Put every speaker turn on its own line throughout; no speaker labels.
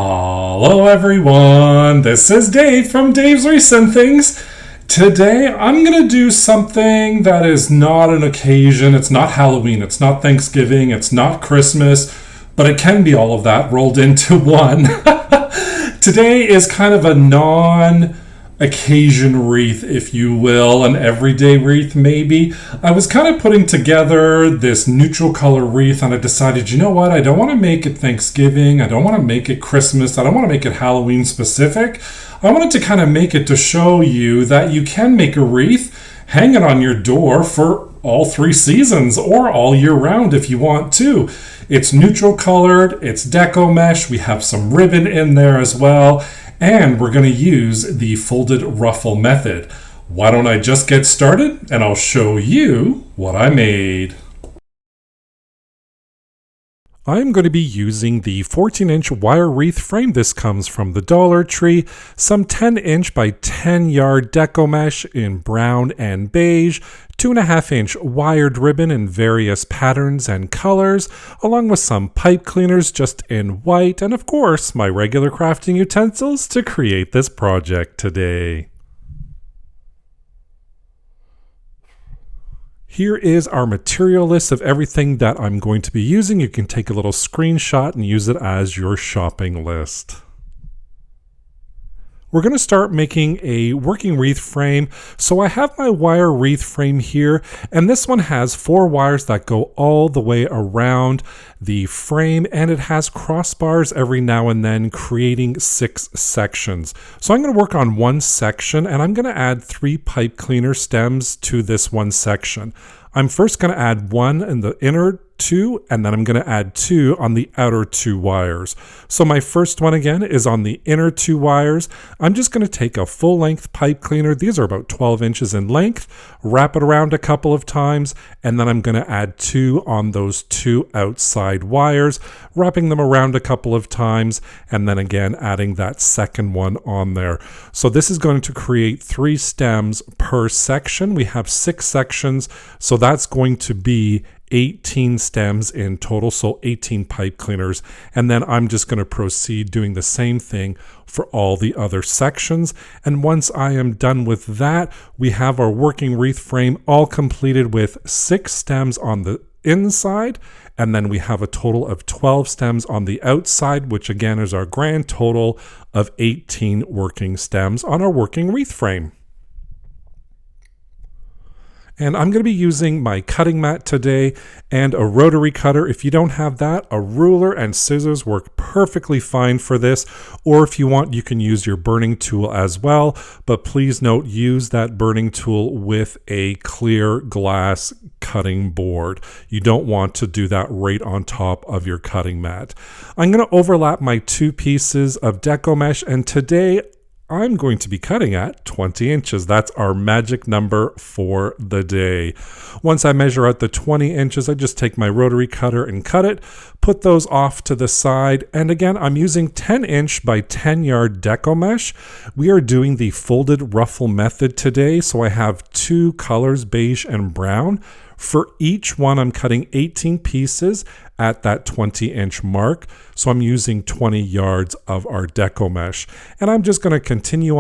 Hello everyone, this is Dave from Dave's Recent Things. Today I'm going to do something that is not an occasion. It's not Halloween, it's not Thanksgiving, it's not Christmas, but it can be all of that rolled into one. Today is kind of a non-occasion wreath, if you will, an everyday wreath maybe. I was kind of putting together this neutral color wreath and I decided, you know what, I don't want to make it Thanksgiving, I don't want to make it Christmas, I don't want to make it Halloween specific. I wanted to kind of make it to show you that you can make a wreath, hang it on your door for all 3 seasons or all year round if you want to. It's neutral colored, it's deco mesh, we have some ribbon in there as well, and we're going to use the folded ruffle method. Why don't I just get started and I'll show you what I made. I'm going to be using the 14-inch wire wreath frame. This comes from the Dollar Tree. Some 10-inch by 10-yard deco mesh in brown and beige. 2.5-inch wired ribbon in various patterns and colors, along with some pipe cleaners just in white, and of course, my regular crafting utensils to create this project today. Here is our material list of everything that I'm going to be using. You can take a little screenshot and use it as your shopping list. We're going to start making a working wreath frame. So I have my wire wreath frame here, and this one has 4 wires that go all the way around the frame, and it has crossbars every now and then, creating 6 sections. So I'm going to work on one section, and I'm going to add 3 pipe cleaner stems to this one section. I'm first going to add 1 in the inner 2, and then I'm going to add 2 on the outer 2 wires. So my first one again is on the inner 2 wires. I'm just going to take a full length pipe cleaner. These are about 12 inches in length, wrap it around a couple of times, and then I'm going to add 2 on those 2 outside wires, wrapping them around a couple of times, and then again adding that second one on there. So this is going to create 3 stems per section. We have 6 sections, so that's going to be 18 stems in total, so 18 pipe cleaners. And then I'm just going to proceed doing the same thing for all the other sections. And once I am done with that, we have our working wreath frame all completed with 6 stems on the inside, and then we have a total of 12 stems on the outside, which again is our grand total of 18 working stems on our working wreath frame. And I'm going to be using my cutting mat today and a rotary cutter. If you don't have that, a ruler and scissors work perfectly fine for this. Or if you want, you can use your burning tool as well. But please note, use that burning tool with a clear glass cutting board. You don't want to do that right on top of your cutting mat. I'm going to overlap my 2 pieces of deco mesh, and today I'm going to be cutting at 20 inches. That's our magic number for the day. Once I measure out the 20 inches, I just take my rotary cutter and cut it, put those off to the side. And again, I'm using 10-inch by 10-yard deco mesh. We are doing the folded ruffle method today. So I have 2 colors, beige and brown. For each one, I'm cutting 18 pieces at that 20-inch mark. So I'm using 20 yards of our deco mesh. And I'm just going to continuing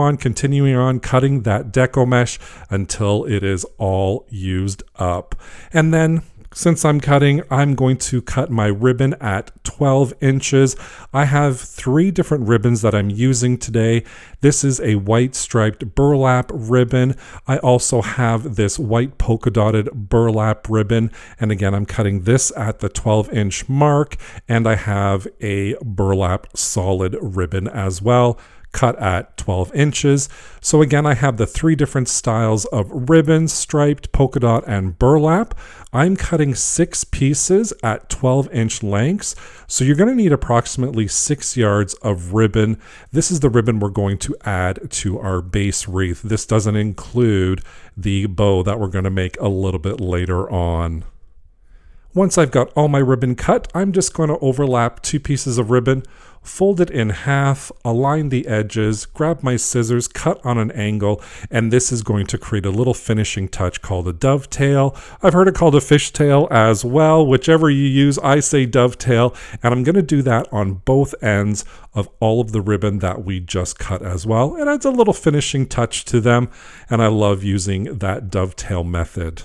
on cutting that deco mesh until it is all used up. And then since I'm cutting, I'm going to cut my ribbon at 12 inches. I have 3 different ribbons that I'm using today. This is a white striped burlap ribbon. I also have this white polka dotted burlap ribbon. And again, I'm cutting this at the 12-inch mark. And I have a burlap solid ribbon as well, cut at 12 inches. So again, I have the 3 different styles of ribbons, striped, polka dot, and burlap. I'm cutting 6 pieces at 12-inch lengths. So you're going to need approximately 6 yards of ribbon. This is the ribbon we're going to add to our base wreath. This doesn't include the bow that we're going to make a little bit later on. Once I've got all my ribbon cut, I'm just going to overlap 2 pieces of ribbon, fold it in half, align the edges, grab my scissors, cut on an angle, and this is going to create a little finishing touch called a dovetail. I've heard it called a fishtail as well. Whichever you use, I say dovetail, and I'm going to do that on both ends of all of the ribbon that we just cut as well. It adds a little finishing touch to them, and I love using that dovetail method.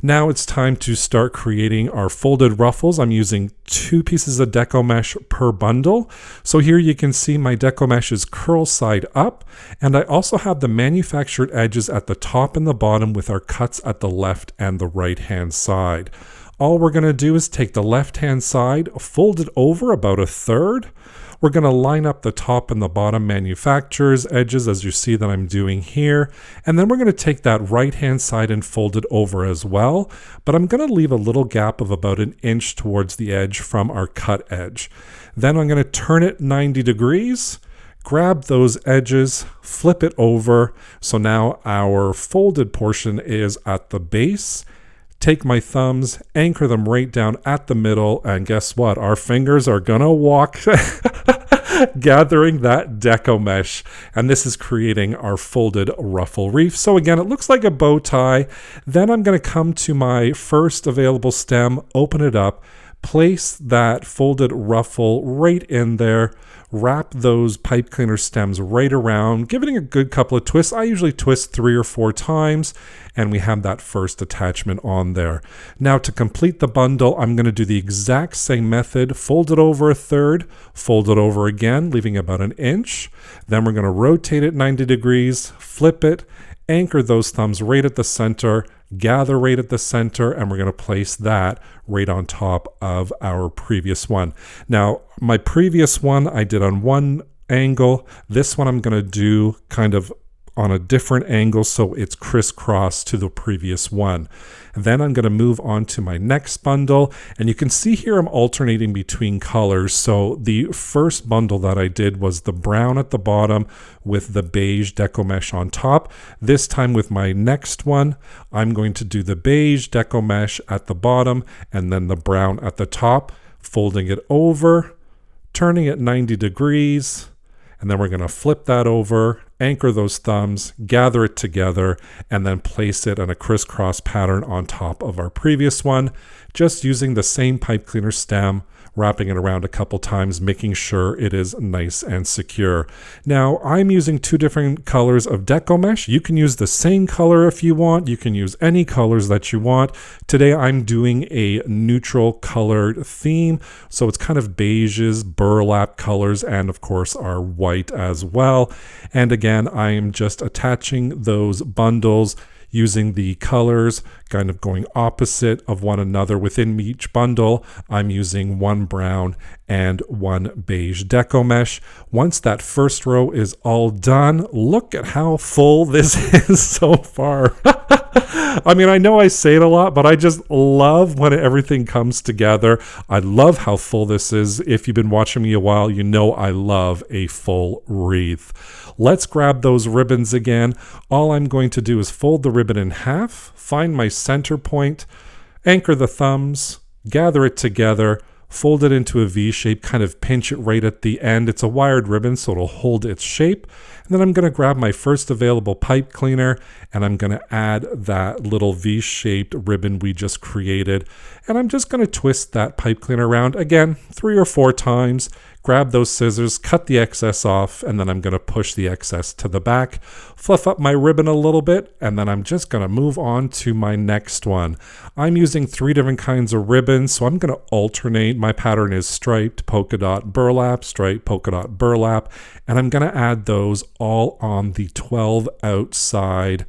Now it's time to start creating our folded ruffles. I'm using 2 pieces of deco mesh per bundle. So here you can see my deco mesh is curl side up, and I also have the manufactured edges at the top and the bottom with our cuts at the left and the right hand side. All we're going to do is take the left hand side, fold it over about 1/3. We're going to line up the top and the bottom manufacturer's edges as you see that I'm doing here. And then we're going to take that right hand side and fold it over as well. But I'm going to leave a little gap of about 1 inch towards the edge from our cut edge. Then I'm going to turn it 90 degrees, grab those edges, flip it over. So now our folded portion is at the base. Take my thumbs, anchor them right down at the middle, and guess what? Our fingers are gonna walk gathering that deco mesh, and this is creating our folded ruffle wreath. So again, it looks like a bow tie. Then I'm gonna come to my first available stem, open it up, place that folded ruffle right in there, wrap those pipe cleaner stems right around, giving it a good couple of twists. I usually twist 3 or 4 times, and we have that first attachment on there. Now to complete the bundle, I'm going to do the exact same method, fold it over 1/3, fold it over again, leaving about 1 inch. Then we're going to rotate it 90 degrees, flip it, anchor those thumbs right at the center, gather right at the center, and we're going to place that right on top of our previous one. Now, my previous one I did on one angle. This one I'm going to do kind of on a different angle so it's crisscross to the previous one. And then I'm going to move on to my next bundle, and you can see here I'm alternating between colors. So the first bundle that I did was the brown at the bottom with the beige deco mesh on top. This time with my next one, I'm going to do the beige deco mesh at the bottom and then the brown at the top, folding it over, turning it 90 degrees, and then we're going to flip that over, anchor those thumbs, gather it together, and then place it in a crisscross pattern on top of our previous one, just using the same pipe cleaner stem, wrapping it around a couple times, making sure it is nice and secure. Now, I'm using 2 different colors of deco mesh. You can use the same color if you want. You can use any colors that you want. Today, I'm doing a neutral colored theme, so it's kind of beiges, burlap colors, and of course, our white as well. And again, I am just attaching those bundles using the colors kind of going opposite of one another within each bundle. I'm using 1 brown and 1 beige deco mesh. Once that first row is all done, look at how full this is so far. I mean, I know I say it a lot, but I just love when everything comes together. I love how full this is. If you've been watching me a while, you know I love a full wreath. Let's grab those ribbons again. All I'm going to do is fold the ribbon in half, find my center point, anchor the thumbs, gather it together, fold it into a V shape, kind of pinch it right at the end. It's a wired ribbon, so it'll hold its shape. And then I'm going to grab my first available pipe cleaner, and I'm going to add that little V-shaped ribbon we just created. And I'm just going to twist that pipe cleaner around, again, 3 or 4 times. Grab those scissors, cut the excess off, and then I'm going to push the excess to the back, fluff up my ribbon a little bit, and then I'm just going to move on to my next one. I'm using 3 different kinds of ribbons, so I'm going to alternate. My pattern is striped, polka dot, burlap, striped, polka dot, burlap, and I'm going to add those all on the 12 outside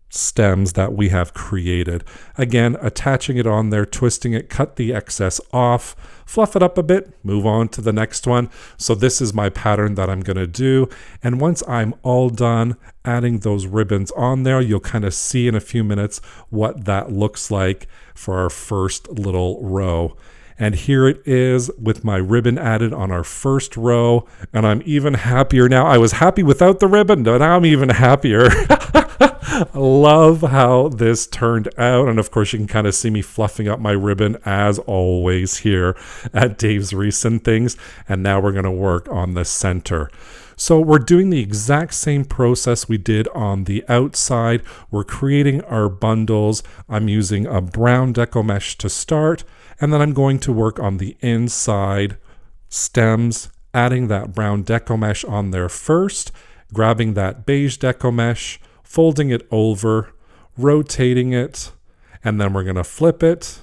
stems that we have created. Again, attaching it on there, twisting it, cut the excess off, fluff it up a bit, move on to the next one. So this is my pattern that I'm going to do. And once I'm all done adding those ribbons on there, you'll kind of see in a few minutes what that looks like for our first little row. And here it is with my ribbon added on our first row. And I'm even happier now. I was happy without the ribbon, but now I'm even happier. Love how this turned out. And of course, you can kind of see me fluffing up my ribbon as always here at Dave's Wreaths and Things. And now we're going to work on the center. So we're doing the exact same process we did on the outside. We're creating our bundles. I'm using a brown deco mesh to start, and then I'm going to work on the inside stems, adding that brown deco mesh on there first, grabbing that beige deco mesh, folding it over, rotating it, and then we're going to flip it,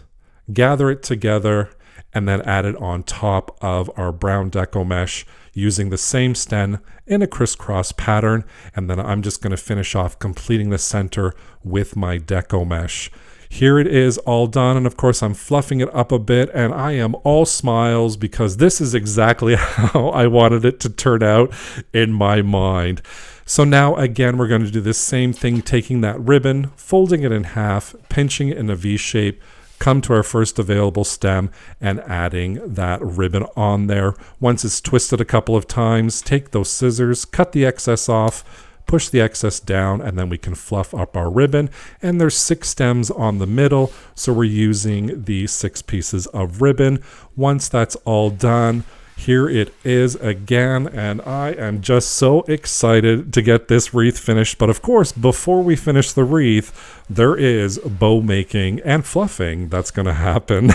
gather it together, and then add it on top of our brown deco mesh using the same stem in a crisscross pattern. And then I'm just going to finish off completing the center with my deco mesh. Here it is all done, and of course I'm fluffing it up a bit, and I am all smiles because this is exactly how I wanted it to turn out in my mind. So now again, we're going to do the same thing, taking that ribbon, folding it in half, pinching it in a V shape, come to our first available stem and adding that ribbon on there. Once it's twisted a couple of times, take those scissors, cut the excess off, push the excess down, and then we can fluff up our ribbon. And there's 6 stems on the middle, so we're using the 6 pieces of ribbon. Once that's all done, here it is again, and I am just so excited to get this wreath finished. But of course, before we finish the wreath, there is bow making and fluffing that's going to happen.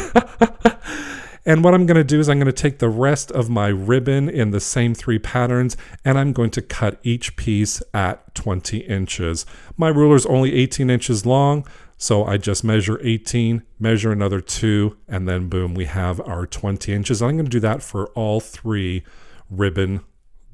And what I'm going to do is I'm going to take the rest of my ribbon in the same 3 patterns, and I'm going to cut each piece at 20 inches. My ruler is only 18 inches long, so I just measure 18, measure another 2, and then boom, we have our 20 inches. I'm going to do that for all 3 ribbon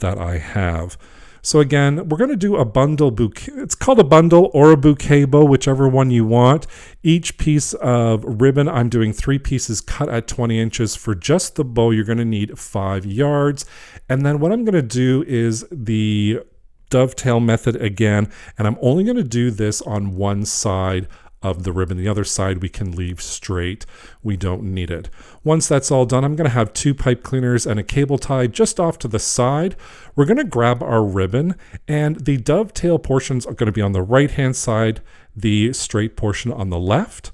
that I have. So again, we're going to do a bundle bouquet. It's called a bundle or a bouquet bow, whichever one you want. Each piece of ribbon, I'm doing 3 pieces cut at 20 inches. For just the bow, you're going to need 5 yards. And then what I'm going to do is the dovetail method again, and I'm only going to do this on one side of the ribbon. The other side we can leave straight. We don't need it. Once that's all done, I'm going to have 2 pipe cleaners and a cable tie just off to the side. We're going to grab our ribbon, and the dovetail portions are going to be on the right hand side, the straight portion on the left.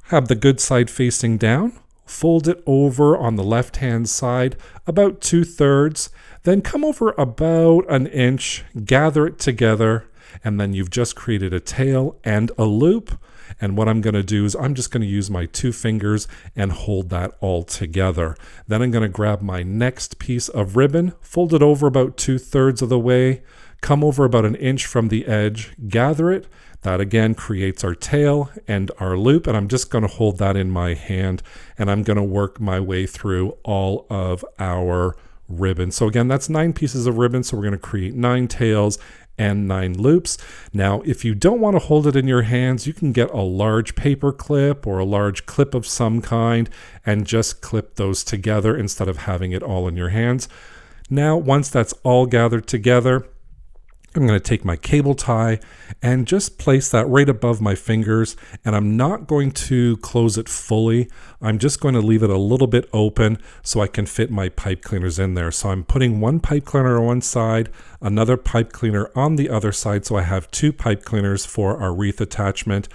Have the good side facing down. Fold it over on the left hand side about 2/3. Then come over about an inch, gather it together, and then you've just created a tail and a loop. And what I'm going to do is I'm just going to use my 2 fingers and hold that all together. Then I'm going to grab my next piece of ribbon, fold it over about 2/3 of the way, come over about an inch from the edge, gather it. That again creates our tail and our loop, and I'm just going to hold that in my hand, and I'm going to work my way through all of our ribbon. So again, that's 9 pieces of ribbon, so we're going to create 9 tails and 9 loops. Now, if you don't want to hold it in your hands, you can get a large paper clip or a large clip of some kind and just clip those together instead of having it all in your hands. Now, once that's all gathered together, I'm going to take my cable tie and just place that right above my fingers, and I'm not going to close it fully. I'm just going to leave it a little bit open so I can fit my pipe cleaners in there. So I'm putting 1 pipe cleaner on one side, another pipe cleaner on the other side, so I have 2 pipe cleaners for our wreath attachment.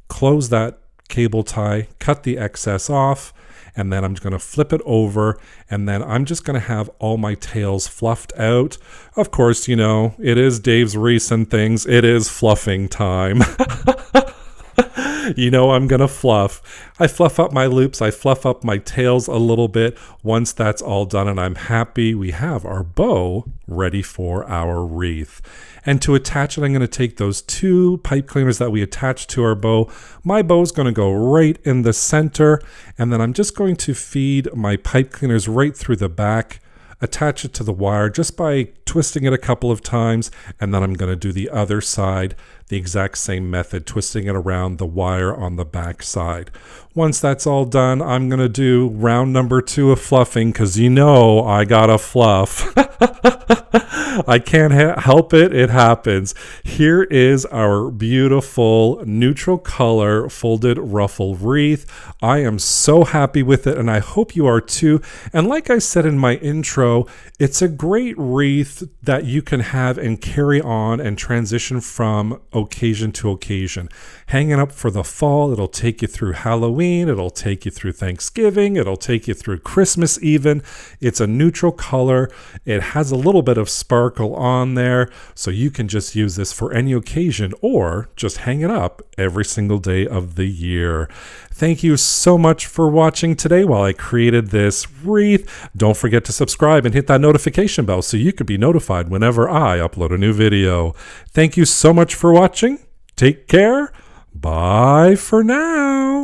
Close that cable tie, cut the excess off, and then I'm going to flip it over, and then I'm just going to have all my tails fluffed out. Of course, you know, it is Dave's Wreaths and Things. It is fluffing time. You know I'm going to fluff. I fluff up my loops. I fluff up my tails a little bit. Once that's all done and I'm happy, we have our bow ready for our wreath. And to attach it, I'm going to take those 2 pipe cleaners that we attached to our bow. My bow is going to go right in the center, and then I'm just going to feed my pipe cleaners right through the back, attach it to the wire just by twisting it a couple of times, and then I'm going to do the other side the exact same method, twisting it around the wire on the back side. Once that's all done, I'm going to do round number 2 of fluffing, because you know I gotta fluff. I can't help it, it happens. Here is our beautiful neutral color folded ruffle wreath. I am so happy with it, and I hope you are too. And like I said in my intro, it's a great wreath that you can have and carry on and transition from occasion to occasion. Hang it up for the fall. It'll take you through Halloween. It'll take you through Thanksgiving. It'll take you through Christmas even. It's a neutral color. It has a little bit of sparkle on there, so you can just use this for any occasion or just hang it up every single day of the year. Thank you so much for watching today while I created this wreath. Don't forget to subscribe and hit that notification bell so you can be notified whenever I upload a new video. Thank you so much for watching. Take care. Bye for now.